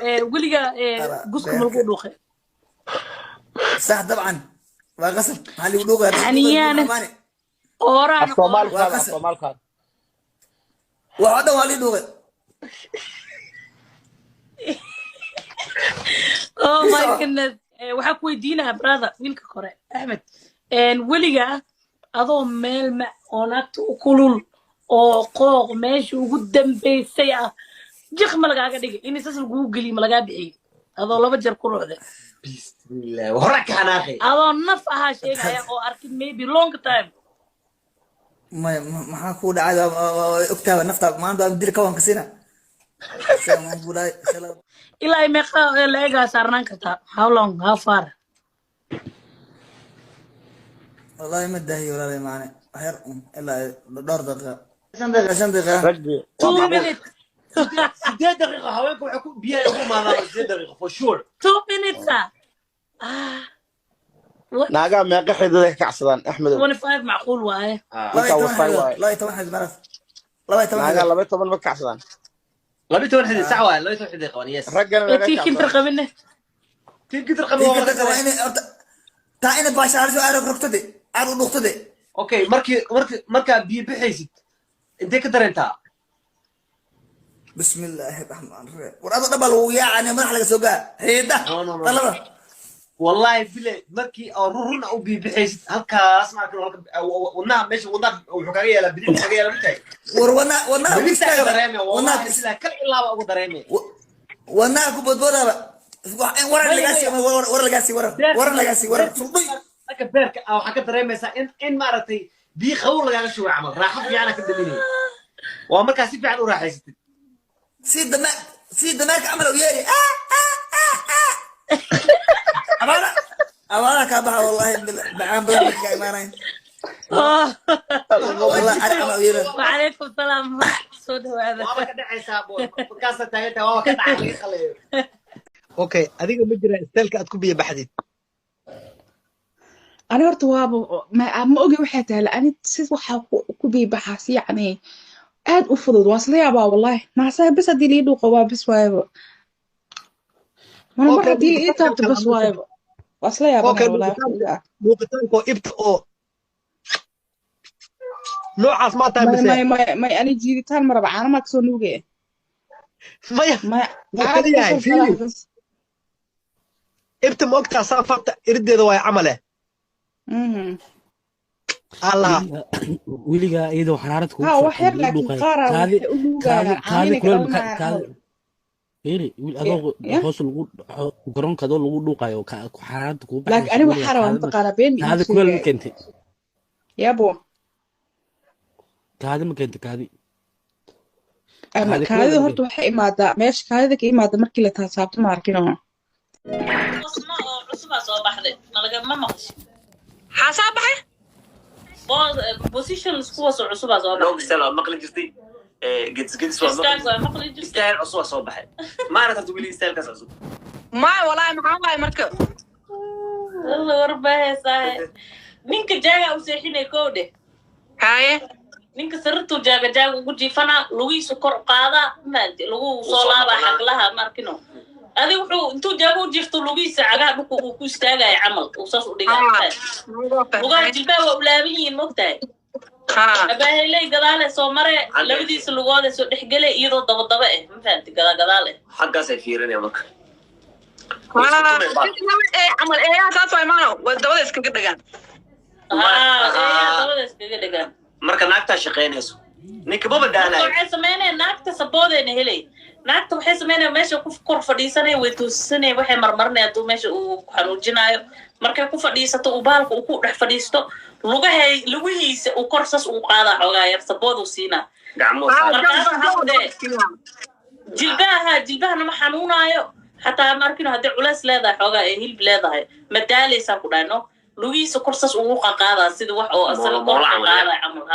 وليجا جوز كمل دوخه صح طبعا وقصب هل يقولوا حنيان أوران الصومال كان وهذا والي دوغ oh my goodness waxaa ku weydiinaha brother wiilka kore Ahmed weliga adoo meel ma oo naagta u kulul oo qooq meesha ugu dambeysay ah jiq ma lagaaga dhigay in isas lagu geliyo ma lagaa bixiyay adoo laba jeer ku ruuxday bismillah waraka anaaxi adoo naf ahaa sheegaya oo arkin maybe long time maxaa ku dhacay ogtaaba nafta maanta aan dil ka wan kasina sama bulay salaam ilaa meeqa la eega saarnaan kartaa how long how far والله ما دهي ولا لي معنى خير الا دور دقيقه 5 دقيقه رجي 2 minutes 6 دقيقة هواك وحكون بيها يقوم معنا 6 دقيقة for sure 2 minutes ناقا ما قحيد ذيك كعصدان أحمد 25 معقول وايه لا يتوحد مرف لا يتوحد ناقا لبيت طبعا بكعصدان لبيت واحد ساعة لا يتوحد دقيقة يس رجل تي كنت رقمنا تي كنت رقمنا تا إنا باش عارف أعرف ركتدي أعرف نقطدي أوكي مركا بيحيسد أنت كتر أنت بسم الله الرحمن الرحيم ورأض دبل ويعني مرحلة سوقا هي ده طلبة والله بلا مركي أروحنا أو بيحيسد هلك أسمع كلام ونام ماشي ونام وحكاية لا بدي حكاية لا بتاعي ونا بيستاهل درامي والله إسلا كل إلا أبو درامي ونا كبدورة ورا لقاسي صدق كبرك أو حكى درامي إن مرتي دي خول لقى شو عمل راح في أنا كدليني وأمريكا سيف عن وراح يست سيد دماغك عملوا ياري أمانة كابها والله بعام بلدك يا إيمانين والله عملوا ياري وعليكم السلام سود هذا وأنا كده حسابه كاسة تاعته وأنا كده عليه خليه اوكي اديك مجرى استلك ادكو بيه بحدي أنا horta waaba ma ogi waxay tahay la'aan sis waxa ku biibaxaas yacni aad u fudud waa isla yaabaa wallahi naxsaa bas hadii la dhuuqo waa bas waayaba mana mar hadii ii taabto bas waayaba waa isla yaabaa wallahi muuqitaanko ibta oo noocaas ma tahay bas may ani jiiritaan maraba caana ma kasoo nuugay maya caana yahay ibta ma ogtaa safarta irdeeda waa camale الله wiliga iyadoo xaraarad ku ها وحير لكن قارة kaadi kuleel kaadi fiiri wil adoo hoos lagu garoonka adoo lagu dhuuqayo xaraarad ku baxay laakiin ani waxa rabaa maqaara been kaadi kuleel ma keentay yabo kaadi ma keentay kaadi ama kaadi horta waxay imaadaa meesha kaadida ka imaada markii la taabto ma arkino qosma oo cusub soo baxday malaga ma maqashay حسابه position isku soo cusub soo لو سلام مقل جستي جدس مقل يستاهل عصوة صباحي ما أنا تقولي يستاهل كاس عصوة ما والله ما مركب الله ورباه صاحي نينك جاga وسيحينay koode هاي ninka sartu jaaga ugu jiifana lugiisu kor qaada maanta lagu soo laaba xaqlaha markino adi wuxuu intuu jaaga u jiifto lugiisa cagaha dhulka uu ku istaagay camal uu saas u dhigay lugaha jilbaha waa ulaabiyiin mogtahay abahelay gadaale soo mare labadiisa lugood soo dhexgalay iyadoo daba ma fahanti gadaale xaqaas ay fiirinaya marka عمل ايه اساس ما ودوده iskaga dhagaan dabada iskaga dhagaan marka naagta shaqeynayso ninka baba daanay waxay sameeyeen naagta saboodeena helay naagta waxay sameeyeen meesha ku kor fadhiisanay way toosanay waxay marmarnay adoo meesha uu xanuujinayo markay ku fadhiisato uu baalku uu ku dhex fadhiisto lugihiisa uu korsas uu qaada xogaa yar saboodu siina gacmo jilbaha ma xanuunayo hatta markino hadii culays leedahay xogaa ee hilib leedahay madaaleysa ku dhaano lugihiisa korsas uu qaada sida wax oo asal qoor qaada camal